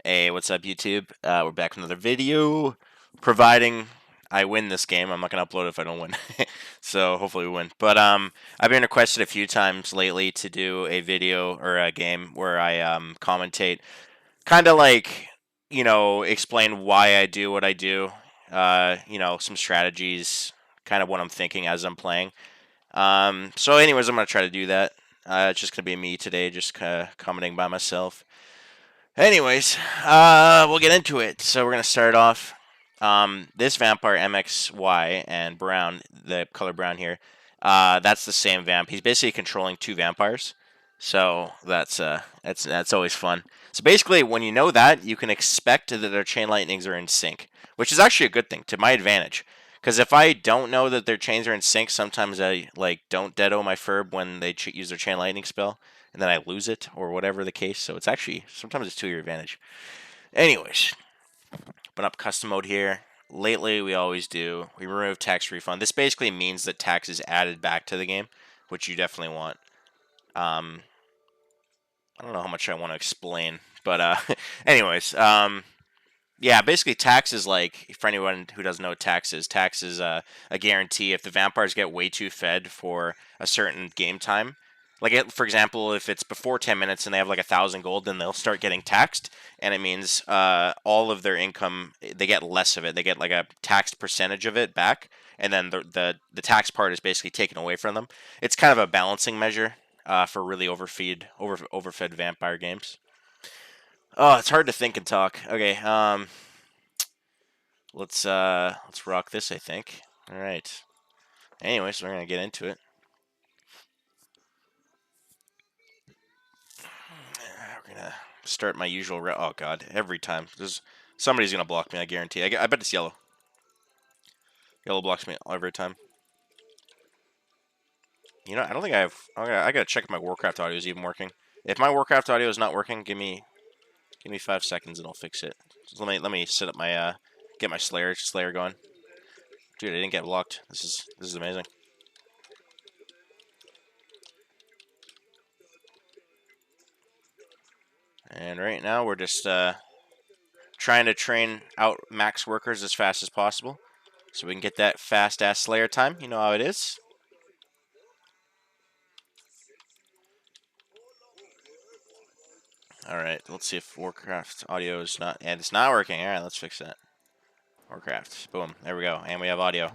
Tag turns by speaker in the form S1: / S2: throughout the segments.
S1: Hey, what's up, YouTube? We're back with another video. Providing I win this game, I'm not gonna upload it if I don't win. So hopefully we win. But I've been requested a few times lately to do a video or a game where I commentate, kind of like explain why I do what I do. Some strategies, kind of what I'm thinking as I'm playing. So anyways, I'm gonna try to do that. It's just gonna be me today, just commenting by myself. Anyways, we'll get into it. So we're gonna start off. This vampire MXY and brown, the color brown here, that's the same vamp. He's basically controlling two vampires, so that's always fun. So basically, when you know that, you can expect that their chain lightnings are in sync, which is actually a good thing to my advantage. Because if I don't know that their chains are in sync, sometimes I don't deado my Ferb when they use their chain lightning spell, and then I lose it or whatever the case. So it's actually sometimes it's to your advantage. Anyways, open up custom mode here. Lately, we always do. We remove tax refund. This basically means that tax is added back to the game, which you definitely want. I don't know how much I want to explain, but anyways, yeah, basically tax is like, for anyone who doesn't know what tax is a guarantee. If the vampires get way too fed for a certain game time, like for example, if it's before 10 minutes and they have like 1,000 gold, then they'll start getting taxed, and it means all of their income, they get less of it. They get like a taxed percentage of it back, and then the tax part is basically taken away from them. It's kind of a balancing measure for really overfed vampire games. Oh, it's hard to think and talk. Okay, let's rock this, I think. All right. Anyways, we're gonna get into it. We're gonna start my usual. Oh God, every time somebody's gonna block me. I guarantee. I bet it's yellow. Yellow blocks me every time. You know, I don't think I have. I gotta check if my Warcraft audio is even working. If my Warcraft audio is not working, give me 5 seconds and I'll fix it. Just let me set up my get my Slayer going. Dude, I didn't get blocked. This is amazing. And right now we're just trying to train out max workers as fast as possible, so we can get that fast ass Slayer time. You know how it is. Alright, let's see if Warcraft audio is not... And it's not working. Alright, let's fix that. Warcraft. Boom. There we go. And we have audio.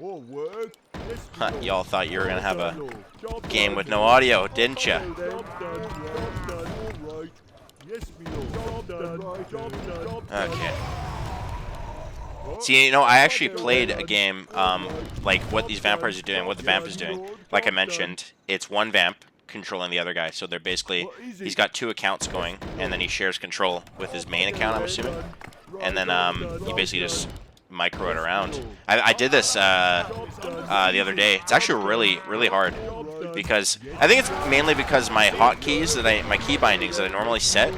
S1: Y'all thought you were going to have a game with no audio, didn't ya? Okay. See, you know, I actually played a game, like what these vampires are doing, what the vamp is doing. Like I mentioned, it's one vamp controlling the other guy, so they're basically, he's got two accounts going, and then he shares control with his main account, I'm assuming, and then he basically just micro it around. I did this the other day. It's actually really hard, because I think it's mainly because my hotkeys my key bindings that I normally set,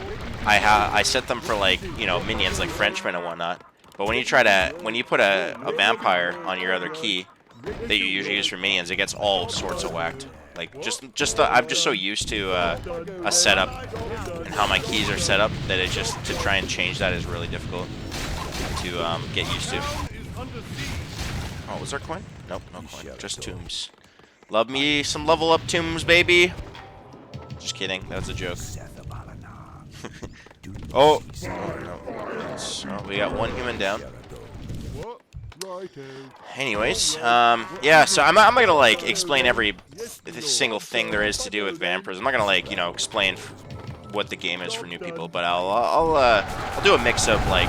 S1: I set them for, like, you know, minions like Frenchmen and whatnot. But when you put a vampire on your other key that you usually use for minions, it gets all sorts of whacked. Like, I'm just so used to a setup and how my keys are set up that it just, to try and change that is really difficult to get used to. Oh, was there a coin? Nope, no coin. Just tombs. Love me some level up tombs, baby. Just kidding. That was a joke. Oh, no. So we got one human down. Anyways, yeah, so I'm not gonna, like, explain every single thing there is to do with vampires. I'm not gonna, like, you know, explain what the game is for new people, but I'll do a mix of, like,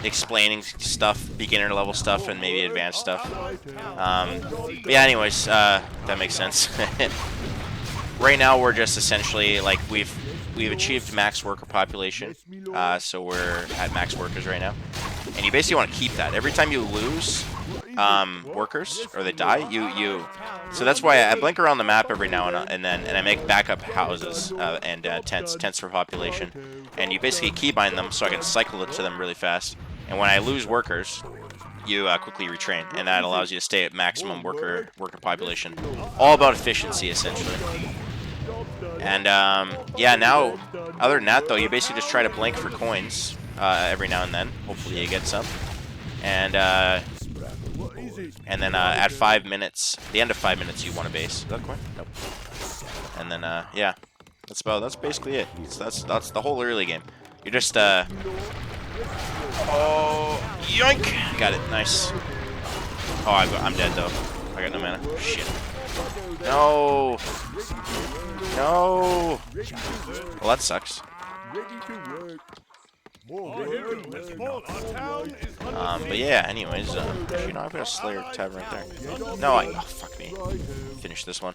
S1: explaining stuff, beginner level stuff, and maybe advanced stuff. But yeah, anyways, that makes sense. Right now we're just essentially, like, we've achieved max worker population, so we're at max workers right now. And you basically want to keep that. Every time you lose workers, or they die, so that's why I blink around the map every now and then, and I make backup houses and tents for population. And you basically keybind them so I can cycle it to them really fast. And when I lose workers, you quickly retrain, and that allows you to stay at maximum worker population. All about efficiency, essentially. And yeah, now other than that though, you basically just try to blink for coins every now and then. Hopefully you get some. And then at 5 minutes, the end of 5 minutes, you want a base. Is that a coin? Nope. And then yeah, that's basically it. So that's the whole early game. You're just oh, yoink! Got it. Nice. Oh, I'm dead though. I got no mana. Shit. No. No. Well, that sucks. But yeah, anyways, you know, I've got a Slayer tab right there. No, oh, fuck me. Finish this one.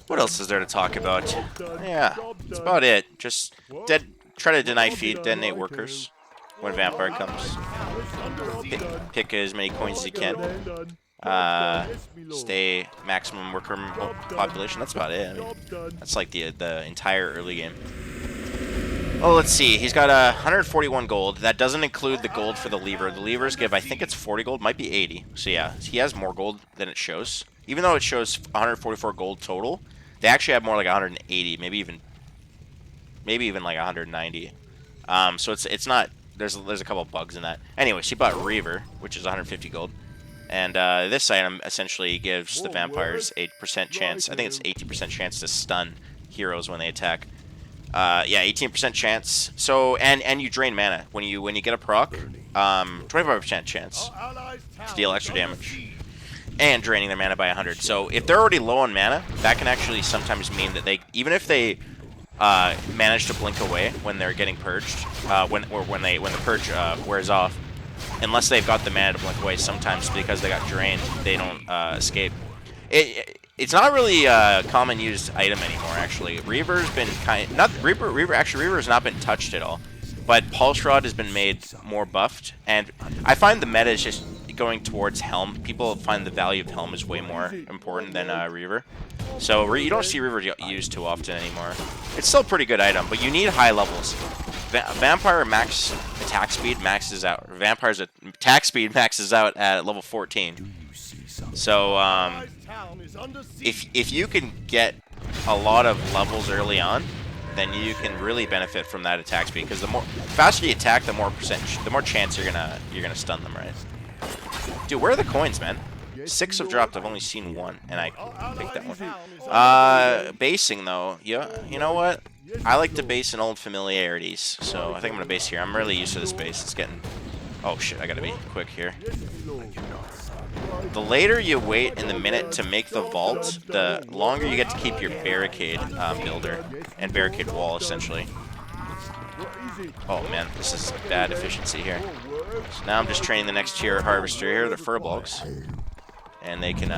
S1: What else is there to talk about? Yeah, that's about it. Just try to deny feed, detonate workers when Vampire comes. Pick as many coins as you can. Stay maximum worker population. That's about it. I mean, that's like the entire early game. Oh, let's see. He's got 141 gold. That doesn't include the gold for the lever. The levers give, I think it's 40 gold, might be 80. So yeah, he has more gold than it shows. Even though it shows 144 gold total, they actually have more like 180, maybe even like 190. So it's not. There's a couple of bugs in that. Anyways, he bought Reaver, which is 150 gold. And this item essentially gives the vampires a % chance. I think it's 18% chance to stun heroes when they attack. Yeah, 18% chance. So and you drain mana when you get a proc. 25% chance to deal extra damage, and draining their mana by 100. So if they're already low on mana, that can actually sometimes mean that they, even if they manage to blink away when they're getting purged, when the purge wears off. Unless they've got the mana to blink away, sometimes because they got drained, they don't escape. It's not really a common used item anymore. Actually, Reaver's been Reaver has not been touched at all. But Pulse Rod has been made more buffed, and I find the meta is just going towards Helm. People find the value of Helm is way more important than Reaver. So you don't see Reaver used too often anymore. It's still a pretty good item, but you need high levels. Vampire max attack speed maxes out. Vampire's attack speed maxes out at level 14. So if you can get a lot of levels early on, then you can really benefit from that attack speed. Because the faster you attack, the more chance you're gonna stun them, right? Dude, where are the coins, man? 6 have dropped. I've only seen 1, and I picked that one. Basing though, yeah. You know what? I like to base in old familiarities, so I think I'm gonna base here. I'm really used to this base. It's getting. Oh shit! I gotta be quick here. The later you wait in the minute to make the vault, the longer you get to keep your barricade builder and barricade wall, essentially. Oh man, this is bad efficiency here. So now I'm just training the next tier harvester here, the furbolgs. And they can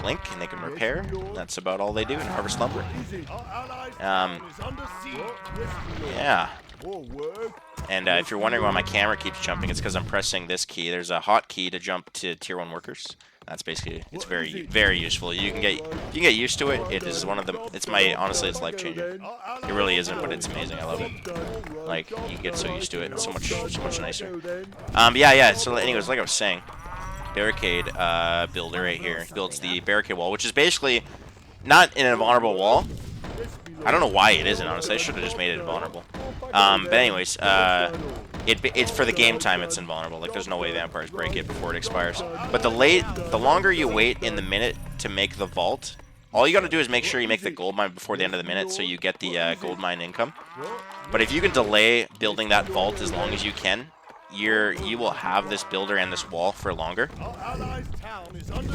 S1: blink and they can repair. That's about all they do in harvest lumber. Yeah. And if you're wondering why my camera keeps jumping, it's because I'm pressing this key. There's a hot key to jump to tier 1 workers. That's basically, it's very useful. You can get used to it. It is one of the, honestly it's life changing. It really isn't, but it's amazing. I love it. Like, you get so used to it. It's so much nicer. Yeah. So anyways, like I was saying, barricade builder right here builds the barricade wall, which is basically not an invulnerable wall. I don't know why it isn't, honestly. I should have just made it invulnerable. But anyways, it's for the game time it's invulnerable. Like, there's no way vampires break it before it expires. But the longer you wait in the minute to make the vault, all you gotta do is make sure you make the gold mine before the end of the minute so you get the gold mine income. But if you can delay building that vault as long as you can, you will have this builder and this wall for longer.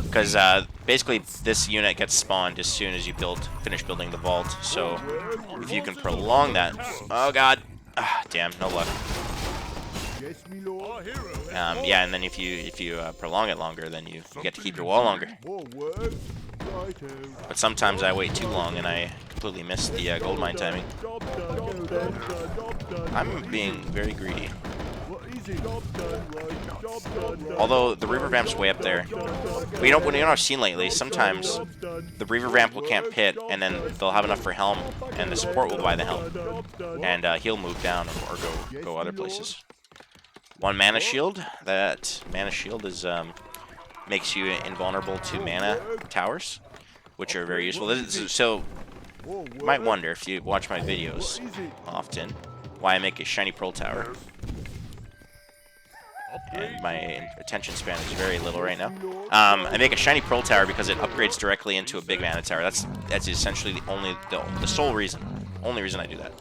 S1: Because basically this unit gets spawned as soon as you finish building the vault. So if you can prolong that, oh god, damn, no luck. Yeah, and then if you prolong it longer, then you get to keep your wall longer. But sometimes I wait too long and I completely miss the gold mine timing. I'm being very greedy. Although the Reaver Vamp's way up there. But you know what I've seen lately? Sometimes the Reaver Vamp will camp pit, and then they'll have enough for Helm, and the support will buy the Helm. And he'll move down or go other places. 1 mana shield. That mana shield is makes you invulnerable to mana towers, which are very useful. So you might wonder if you watch my videos often why I make a shiny pearl tower. And my attention span is very little right now. I make a shiny pearl tower because it upgrades directly into a big mana tower. That's essentially the sole reason, only reason I do that.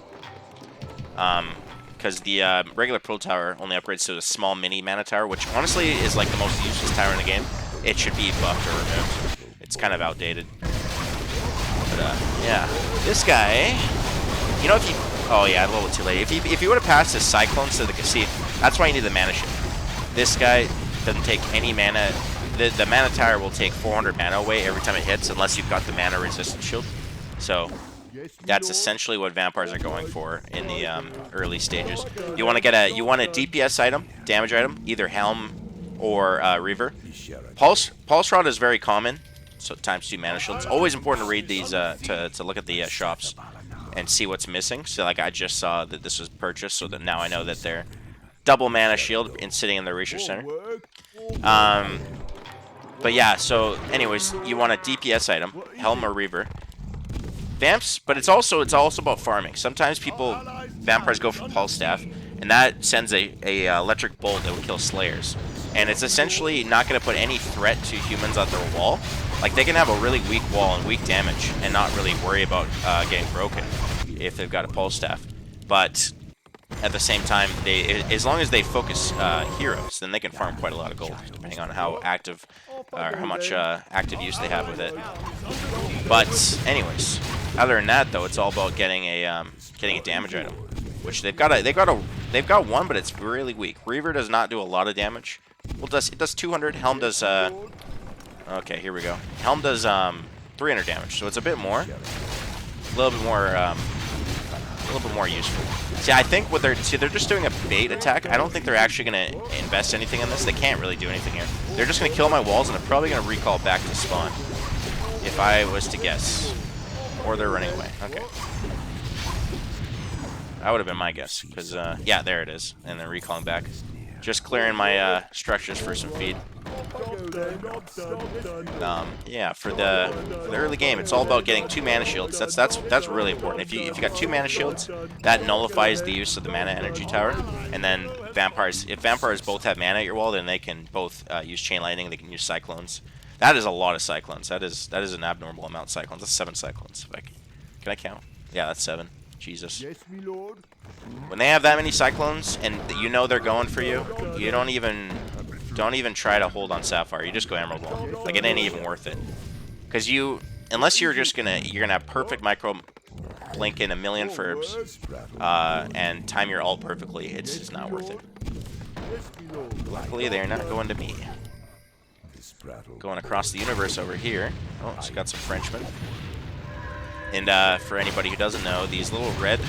S1: Because the regular pearl tower only upgrades to a small mini mana tower, which honestly is like the most useless tower in the game. It should be buffed or removed. It's kind of outdated. But yeah, this guy, you know, if you, oh yeah, a little too late. If you would have passed his cyclones to the, see, that's why you need the mana shield. This guy doesn't take any mana. The mana tower will take 400 mana away every time it hits, unless you've got the mana resistant shield. So that's essentially what vampires are going for in the early stages. You want to get a DPS item, damage item, either Helm or Reaver. Pulse Rod is very common, so ×2 mana shield. It's always important to read these to look at the shops and see what's missing. So like I just saw that this was purchased, so that now I know that they're double mana shield and sitting in the research center. But yeah, so anyways, you want a DPS item, Helm or Reaver. Vamps, but it's also about farming. Sometimes vampires go for Pulse Staff, and that sends a electric bolt that will kill Slayers. And it's essentially not going to put any threat to humans on their wall. Like, they can have a really weak wall and weak damage and not really worry about getting broken if they've got a Pulse Staff. But at the same time, as long as they focus heroes, then they can farm quite a lot of gold, depending on how active or how much active use they have with it. But anyways, other than that, though, it's all about getting a damage item, which they've got one, but it's really weak. Reaver does not do a lot of damage. Well, it does 200. Helm does okay, here we go. Helm does 300 damage, so it's a bit more, a little bit more useful. See, I think they're just doing a bait attack. I don't think they're actually going to invest anything in this. They can't really do anything here. They're just going to kill my walls, and they're probably going to recall back to spawn, if I was to guess. Or they're running away. Okay. That would have been my guess, because, yeah, there it is. And they're recalling back. Just clearing my structures for some feed. Yeah, for the early game, it's all about getting 2 mana shields. That's really important. If you got 2 mana shields, that nullifies the use of the mana energy tower. And then if vampires both have mana at your wall, then they can both use chain lightning. They can use cyclones. That is a lot of cyclones. That is an abnormal amount of cyclones. That's 7 cyclones. Can I count? Yeah, that's 7. Jesus.
S2: Yes, my lord.
S1: When they have that many cyclones and you know they're going for you, you don't even try to hold on Sapphire. You just go Emerald Wall. Like, it ain't even worth it. Because unless you're gonna have perfect micro blink in a million Furbs and time your ult perfectly, it's just not worth it. Luckily, they're not going to me. Going across the universe over here. Oh, it's got some Frenchmen. And for anybody who doesn't know, these little red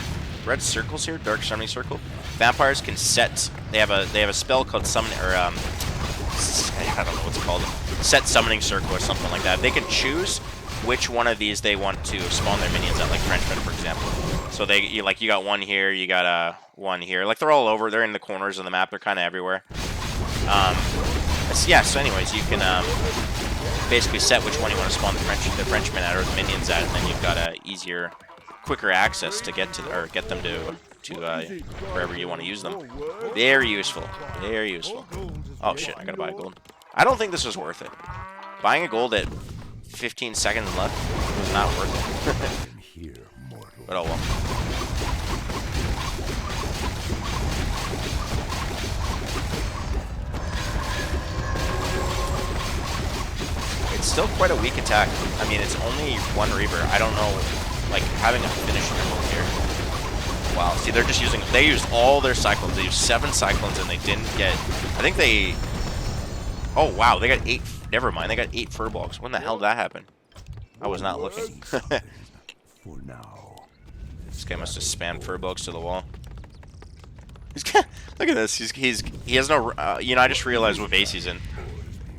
S1: circles here, Dark Summoning Circle, vampires can set. They have a spell called Summon, or I don't know what's it called, Set Summoning Circle or something like that. They can choose which one of these they want to spawn their minions at, like Frenchmen, for example. So you got one here, you got one here. Like, they're all over. They're in the corners of the map. They're kind of everywhere. Yeah. So anyways, you can basically set which one you want to spawn the Frenchmen at or the minions at, and then you've got easier, quicker access to get them to wherever you want to use them. Very useful. Very useful. Oh shit! I gotta buy gold. I don't think this was worth it. Buying a gold at 15 seconds left was not worth it. But oh well. It's still quite a weak attack. I mean, it's only 1 Reaver. I don't know, like, having a finishing emerald here. Wow. See, they used all their cyclones. They used 7 cyclones and they didn't get, I think they, oh wow, they got 8, never mind, they got 8 furbolgs. When the hell did that happen? I was not looking.
S2: For now.
S1: This guy must have spammed furbolgs to the wall. Look at this. He has no, I just realized what base he's in.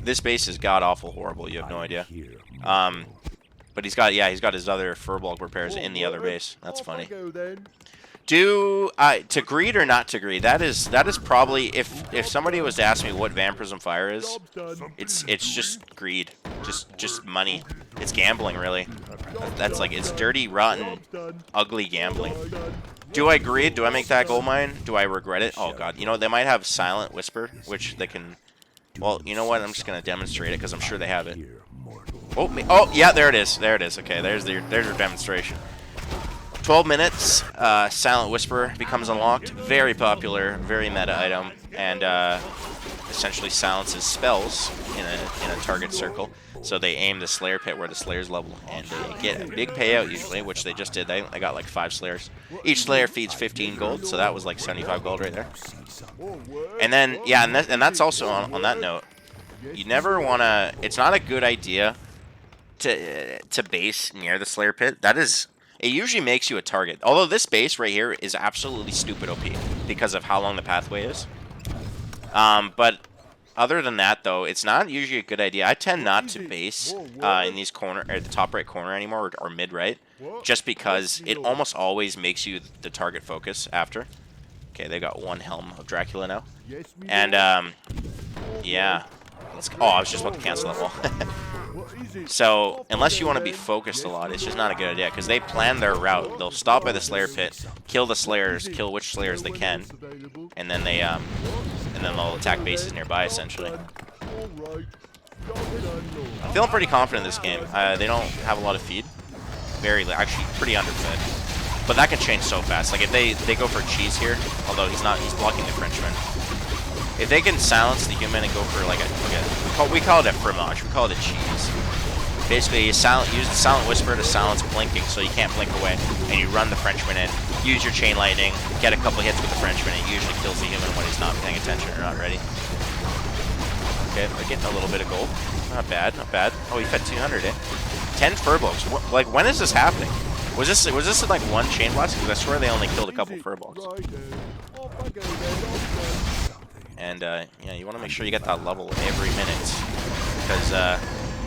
S1: This base is god-awful horrible, you have no idea. But he's got his other furbolg repairs in the other base. That's funny. To greed or not to greed? That is probably, if somebody was to ask me what Vampirism Fire is, it's just greed, just money. It's gambling, really. That's like, it's dirty, rotten, ugly gambling. Do I greed? Do I make that gold mine? Do I regret it? Oh god, you know, they might have Silent Whisper, which they can. Well, you know what? I'm just gonna demonstrate it because I'm sure they have it. Oh, yeah, there it is. There it is. Okay, there's your demonstration. 12 minutes, Silent Whisper becomes unlocked. Very popular, very meta item, and essentially silences spells in a target circle. So they aim the Slayer pit where the Slayer's level, and they get a big payout usually, which they just did. They got like 5 Slayers. Each Slayer feeds 15 gold, so that was like 75 gold right there. And then, yeah, and that's also on that note. You never want to. It's not a good idea to base near the Slayer pit. That is. It usually makes you a target. Although this base right here is absolutely stupid OP because of how long the pathway is. But other than that, though, it's not usually a good idea. I tend not to base in these corner, or the top right corner anymore, or mid right, just because it almost always makes you the target focus after. Okay, they got 1 Helm of Dracula now, and yeah. Oh, I was just about to cancel that wall. So, unless you want to be focused a lot, it's just not a good idea, because they plan their route. They'll stop by the Slayer pit, kill the Slayers, kill which Slayers they can, and then they'll attack bases nearby, essentially. I'm feeling pretty confident in this game. They don't have a lot of feed. Actually, pretty underfed. But that can change so fast. Like, if they go for cheese here, although he's blocking the Frenchman. If they can silence the human and go for like we call it a fromage, we call it a cheese. Basically, you use the Silent Whisper to silence blinking, so you can't blink away, and you run the Frenchman in. Use your Chain Lightning, get a couple hits with the Frenchman, and it usually kills the human when he's not paying attention or not ready. Okay, we're getting a little bit of gold. Not bad, not bad. Oh, he fed 200, eh? 10 Furbolgs. Like, when is this happening? Was this like 1 Chain Blast? Because I swear they only killed a couple Furbolgs. And, yeah, you want to make sure you get that level every minute, because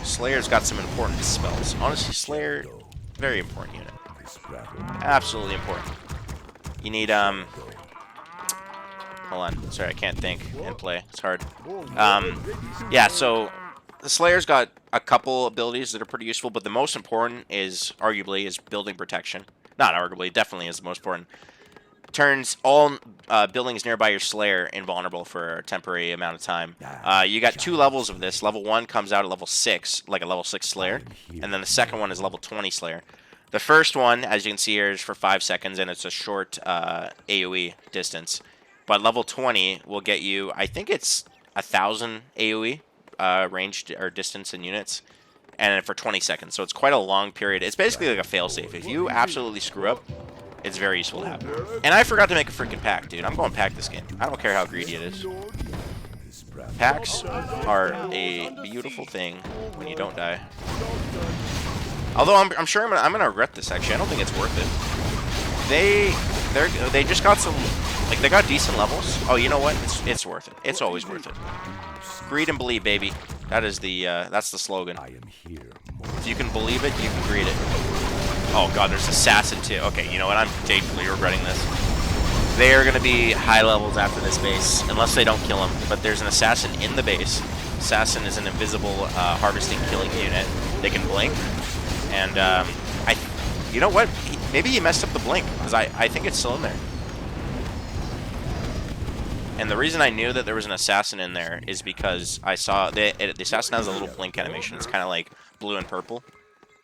S1: Slayer's got some important spells. Honestly, Slayer, very important unit. Absolutely important. You need, hold on. Sorry, I can't think and play. It's hard. Yeah, so the Slayer's got a couple abilities that are pretty useful, but the most important arguably, is building protection. Not arguably, definitely is the most important. Turns all buildings nearby your Slayer invulnerable for a temporary amount of time. You got 2 levels of this. Level 1 comes out at level 6, like a level 6 Slayer, and then the second one is level 20 Slayer. The first one, as you can see here, is for 5 seconds, and it's a short AoE distance. But level 20 will get you, I think it's 1,000 AoE range or distance in units, and for 20 seconds. So it's quite a long period. It's basically like a failsafe. If you absolutely screw up, it's very useful to have. And I forgot to make a freaking pack, dude. I'm going pack this game. I don't care how greedy it is. Packs are a beautiful thing when you don't die. Although I'm sure I'm gonna regret this. Actually, I don't think it's worth it. They just got some, like, they got decent levels. Oh, you know what? It's worth it. It's always worth it. Greed and believe, baby. That's the slogan. If you can believe it, you can greed it. Oh god, there's Assassin too. Okay, you know what? I'm deeply regretting this. They are going to be high levels after this base, unless they don't kill him. But there's an Assassin in the base. Assassin is an invisible harvesting killing unit. They can blink. And, you know what? Maybe he messed up the blink, because I think it's still in there. And the reason I knew that there was an Assassin in there is because I saw the Assassin has a little blink animation. It's kind of like blue and purple.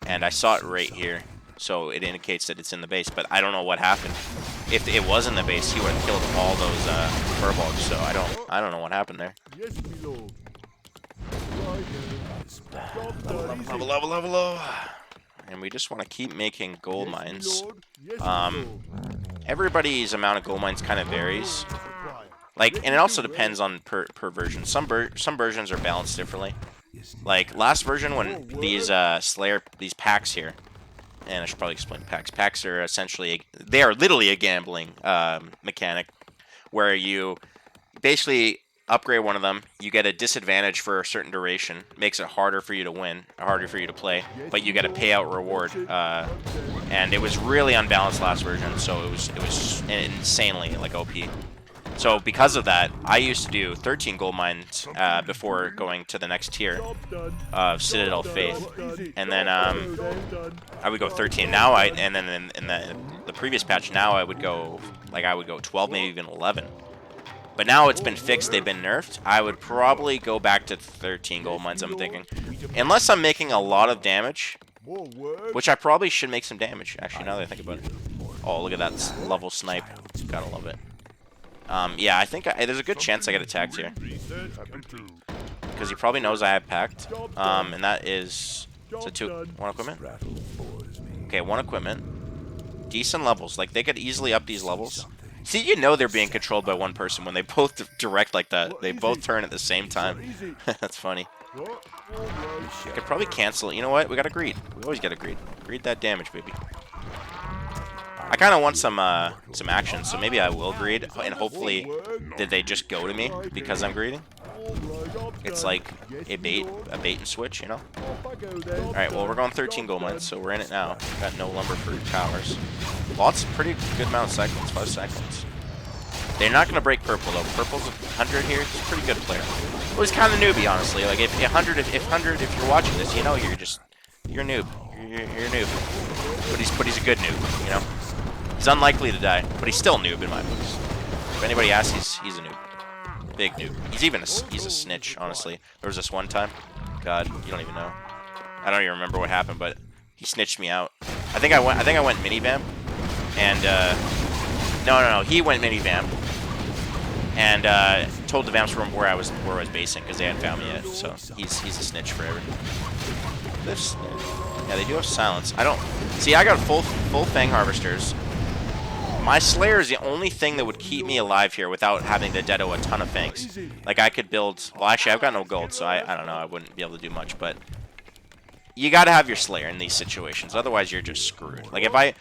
S1: And I saw it right here. So it indicates that it's in the base, but I don't know what happened. If it was in the base, he would have killed all those Furbolgs. So I don't know what happened there. Level. And we just want to keep making gold mines. Everybody's amount of gold mines kind of varies. Like, and it also depends on per version. Some versions are balanced differently. Like last version, when these these packs here. And I should probably explain packs. Packs are essentially, they are literally a gambling mechanic, where you basically, upgrade one of them, you get a disadvantage for a certain duration. Makes it harder for you to win, harder for you to play, but you get a payout reward. And it was really unbalanced last version, so it was insanely like OP. So because of that, I used to do 13 gold mines before going to the next tier of Citadel Faith, and then I would go 13. Now and then in the previous patch, now I would go 12, maybe even 11. But now it's been fixed, they've been nerfed. I would probably go back to 13 gold mines, I'm thinking. Unless I'm making a lot of damage, which I probably should make some damage, actually, now that I think about it. Oh, look at that level snipe. Gotta love it. Yeah, I think there's a good chance I get attacked here. Because he probably knows I have Pact. And that is... So one equipment? Okay, one equipment. Decent levels. Like, they could easily up these levels. See, you know they're being controlled by one person when they both direct like that. They both turn at the same time. That's funny. I could probably cancel it. You know what? We got a greed. We always get a greed. Greed that damage, baby. I kind of want some action, so maybe I will greed, and hopefully did they just go to me because I'm greeding? It's like a bait and switch, you know? Alright, well, we're going 13 gold mines, so we're in it now. Got no lumber for towers. Lots, pretty good amount of cyclones, 5 cyclones. They're not going to break purple, though. Purple's 100 here. He's a pretty good player. Well, he's kind of newbie, honestly. Like, if 100, if you're watching this, you know you're a noob. You're a noob. But he's a good noob, you know? He's unlikely to die, but he's still a noob in my books. If anybody asks, he's a noob. Big noob. He's a snitch, honestly. There was this one time. God, you don't even know. I don't even remember what happened, but he snitched me out. I think I went mini vamp, and no, he went mini vamp, and told the vamps where I was basing because they hadn't found me yet. So he's a snitch forever. Yeah, they do have silence. I don't see. I got full fang harvesters. My Slayer is the only thing that would keep me alive here without having to deado a ton of fangs. Like, I could build... Well, actually, I've got no gold, so I don't know. I wouldn't be able to do much, but... You gotta have your Slayer in these situations. Otherwise, you're just screwed. Like, if I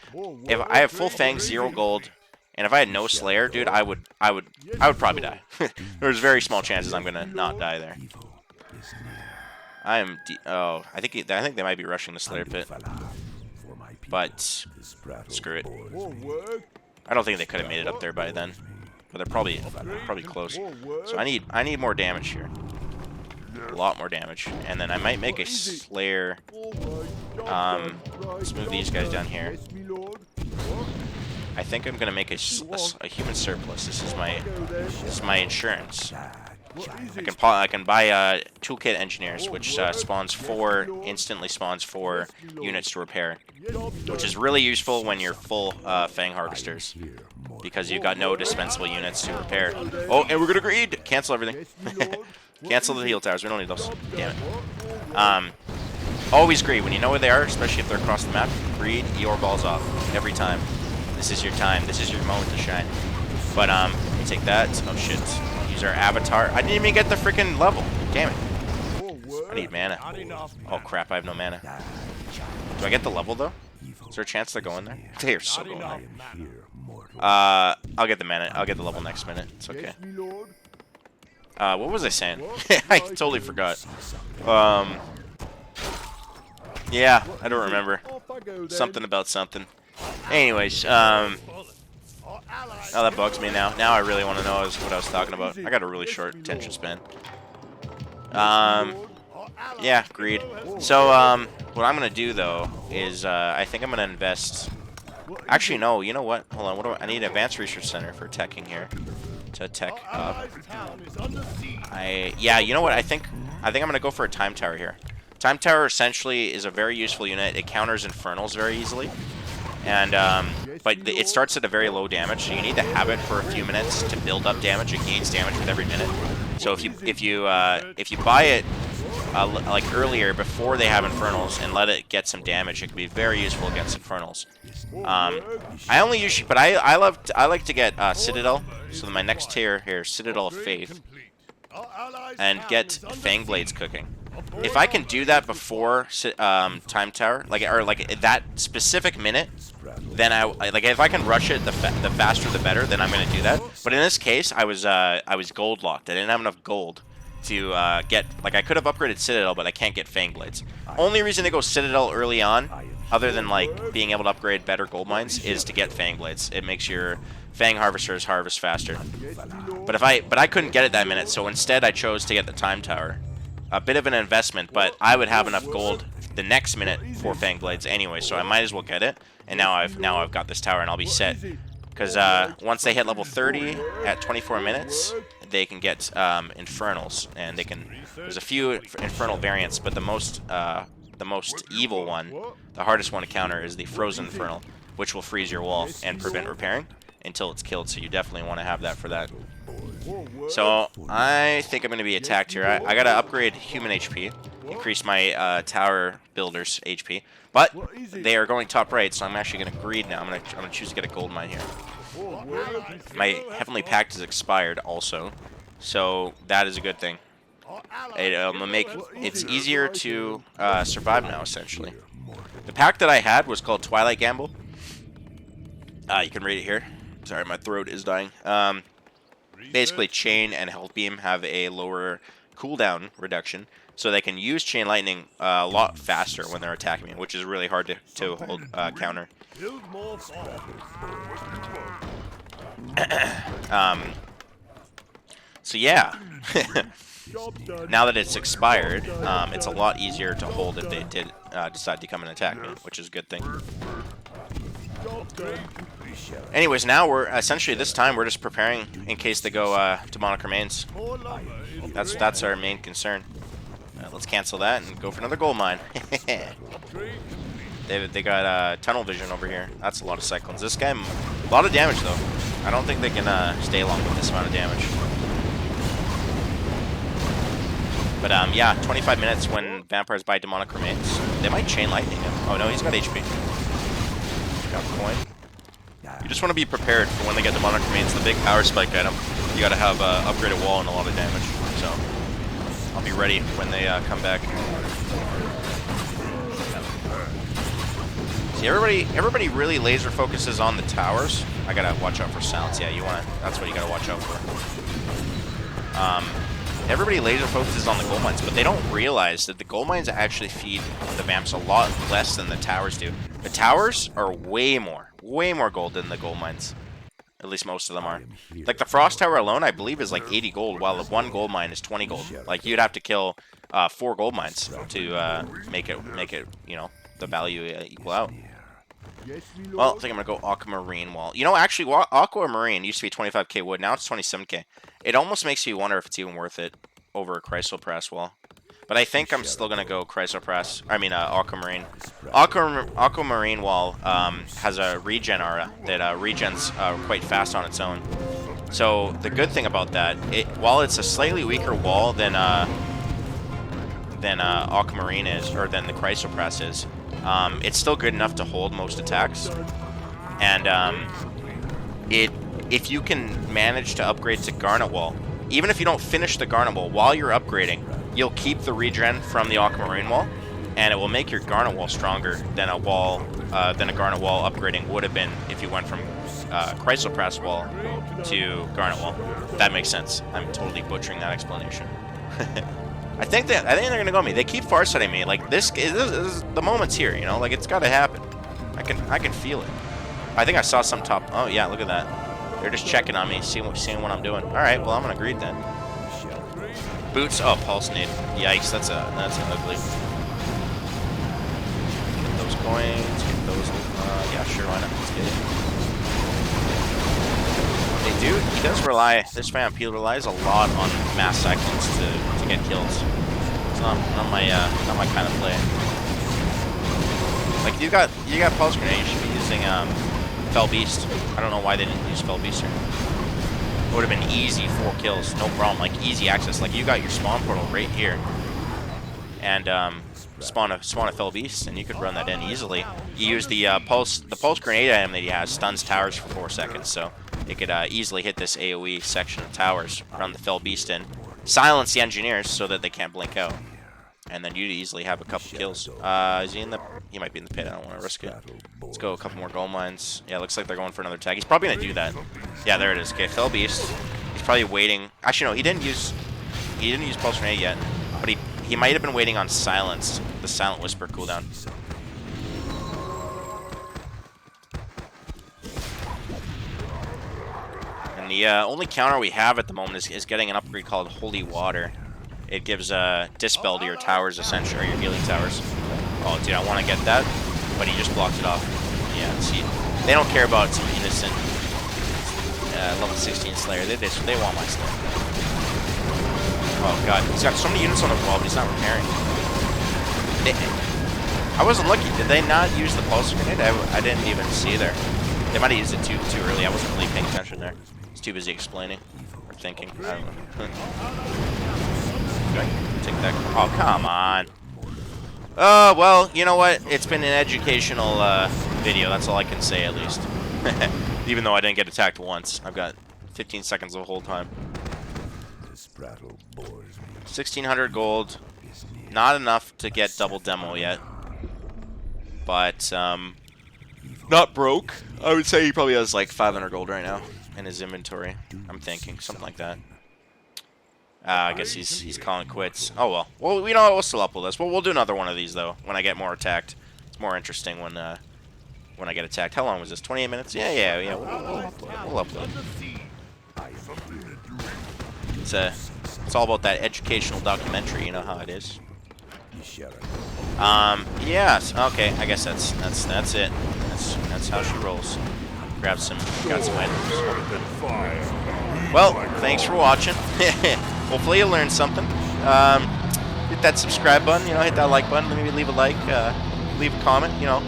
S1: have full fangs, 0 gold, and if I had no Slayer, dude, I would probably die. There's very small chances I'm gonna not die there. I am... I think they might be rushing the Slayer pit. But... Screw it. I don't think they could have made it up there by then, but they're probably close. So I need more damage here, a lot more damage, and then I might make a Slayer. Let's move these guys down here. I think I'm gonna make a human surplus. This is my insurance. I can buy toolkit engineers, which instantly spawns 4 units to repair, which is really useful when you're full fang harvesters, because you've got no dispensable units to repair. Oh, and we're gonna greed. Cancel everything. Cancel the heal towers. We don't need those. Damn it. Always greed when you know where they are, especially if they're across the map. Greed your balls off every time. This is your time. This is your moment to shine. But let me take that. Oh shit. Our avatar. I didn't even get the freaking level. Damn it. I need mana. Oh crap, I have no mana. Do I get the level though? Is there a chance they're going there? They are so going there. I'll get the mana. I'll get the level next minute. It's okay. What was I saying? I totally forgot. Yeah, I don't remember. Something about something. Anyways, oh, that bugs me now. Now I really want to know what I was talking about. I got a really short attention span. Yeah, greed. So, what I'm going to do, though, is I think I'm going to invest... Actually, no, you know what? Hold on, I need an advanced research center for teching here. To tech up. Yeah, you know what? I think I'm going to go for a time tower here. Time tower essentially is a very useful unit. It counters infernals very easily. And, but it starts at a very low damage, so you need to have it for a few minutes to build up damage. It gains damage with every minute. So if you buy it like earlier before they have infernals and let it get some damage, it can be very useful against infernals. I only usually, but I like to get Citadel. So my next tier here, Citadel of Faith, and get Fang Blades cooking. If I can do that before Time Tower, like at that specific minute, then like if I can rush it, the faster the better. Then I'm gonna do that. But in this case, I was gold locked. I didn't have enough gold to get, like, I could have upgraded Citadel, but I can't get Fang Blades. Only reason to go Citadel early on, other than like being able to upgrade better gold mines, is to get Fang Blades. It makes your Fang Harvesters harvest faster. But I couldn't get it that minute, so instead I chose to get the Time Tower. A bit of an investment, but I would have enough gold the next minute for Fang Blades anyway, so I might as well get it. And now I've got this tower and I'll be set. Because once they hit level 30 at 24 minutes, they can get infernals, and they can. There's a few infernal variants, but the most evil one, the hardest one to counter, is the frozen infernal, which will freeze your wall and prevent repairing until it's killed. So you definitely want to have that for that. So I think I'm going to be attacked here. I got to upgrade human HP, increase my tower builder's HP, but they are going top right, so I'm actually going to greed now. I'm going to choose to get a gold mine here. My Heavenly Pact is expired also, so that is a good thing. It'll make it's easier to survive now, essentially. The pact that I had was called Twilight Gamble. You can read it here. Sorry, my throat is dying. Basically, Chain and Health Beam have a lower cooldown reduction, so they can use Chain Lightning a lot faster when they're attacking me, which is really hard to hold counter. So yeah, now that it's expired, it's a lot easier to hold if they did decide to come and attack me, which is a good thing. Anyways, now we're essentially, this time we're just preparing in case they go demonic remains. That's our main concern. Let's cancel that and go for another gold mine. They got tunnel vision over here. That's a lot of cyclones. This guy, a lot of damage though. I don't think they can stay long with this amount of damage. But yeah, 25 minutes when vampires buy demonic remains. They might chain lightning him. Oh no, he's got HP. Got a coin. You just want to be prepared for when they get demonic remains, the big power spike item. You got to have upgraded wall and a lot of damage. So I'll be ready when they come back. See, everybody really laser focuses on the towers. I gotta watch out for silence. Yeah, that's what you gotta watch out for. Everybody laser focuses on the gold mines, but they don't realize that the gold mines actually feed the vamps a lot less than the towers do. The towers are way more gold than the gold mines. At least most of them are. Like the Frost Tower alone, I believe, is like 80 gold, while the one gold mine is 20 gold. Like you'd have to kill 4 gold mines to make it, you know, the value equal out. Well, I think I'm gonna go Aquamarine Wall. You know, actually, Aquamarine used to be 25k wood. Now it's 27k. It almost makes you wonder if it's even worth it over a Chrysoprase Wall. But I think I'm still gonna go Chrysoprase. I mean, Aquamarine. Aquamarine Wall has a regen aura that regens quite fast on its own. So the good thing about that, while it's a slightly weaker wall than Aquamarine is, or than the Chrysoprase is, it's still good enough to hold most attacks. And if you can manage to upgrade to Garnet Wall, even if you don't finish the Garnet Wall, while you're upgrading, you'll keep the regen from the Aquamarine Wall, and it will make your Garnet Wall stronger than a Garnet Wall upgrading would have been if you went from Chrysoprase Wall to Garnet Wall. That makes sense. I'm totally butchering that explanation. I think they're gonna go me. They keep farsighting me. Like this is the moment's here, you know. Like it's got to happen. I can feel it. I think I saw some top. Oh yeah, look at that. They're just checking on me, seeing what I'm doing. All right, well I'm gonna greed then. Boots. Oh, pulse nade. Yikes, that's ugly. Get those coins. Get those. Yeah, sure. Why not? Let's get it. He does rely. This vampire relies a lot on mass cyclones to get kills. It's not my kind of play. Like you got pulse grenade. You should be using Fell Beast. I don't know why they didn't use Fell Beast here. It would have been easy 4 kills, no problem. Like easy access. Like you got your spawn portal right here, and spawn a Fell Beast, and you could run that in easily. You use the pulse grenade item that he has stuns towers for 4 seconds, so it could easily hit this AoE section of towers, run the Fell Beast in, silence the engineers so that they can't blink out. and then you'd easily have a couple kills. Is he in the? He might be in the pit. I don't want to risk it. Let's go a couple more gold mines. Yeah, looks like they're going for another tag. He's probably gonna do that. Yeah, there it is. Okay, Fell Beast. He's probably waiting. Actually, no, he didn't use Pulse Grenade yet, but he might have been waiting on Silence, the Silent Whisper cooldown. And the only counter we have at the moment is getting an upgrade called Holy Water. It gives Dispel to your towers, essentially, or your healing towers. Oh, dude, I want to get that, but he just blocked it off. Yeah, see, they don't care about some innocent level 16 Slayer. They want my Slayer. Oh god, he's got so many units on the wall, but he's not repairing. I wasn't looking. Did they not use the Pulse Grenade? I didn't even see there. They might have used it too early. I wasn't really paying attention there. I was too busy explaining or thinking. I don't know. Take that. Oh, come on. Well, you know what? It's been an educational video. That's all I can say, at least. Even though I didn't get attacked once. I've got 15 seconds the whole time. 1,600 gold. Not enough to get double demo yet. But, not broke. I would say he probably has like 500 gold right now in his inventory. I'm thinking. Something like that. I guess he's calling quits. Oh well. Well, you know what? We'll still upload this. Well, we'll do another one of these though when I get more attacked. It's more interesting when I get attacked. How long was this? 28 minutes? Yeah. We'll upload. It's all about that educational documentary. You know how it is. Yes. Okay. I guess that's it. That's how she rolls. Got some items. Well, thanks for watching. Hopefully you learned something. Hit that subscribe button, you know, hit that like button, maybe leave a like, leave a comment, you know.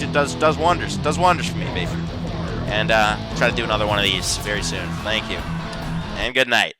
S1: It does wonders. Does wonders for me, baby. And try to do another one of these very soon. Thank you. And good night.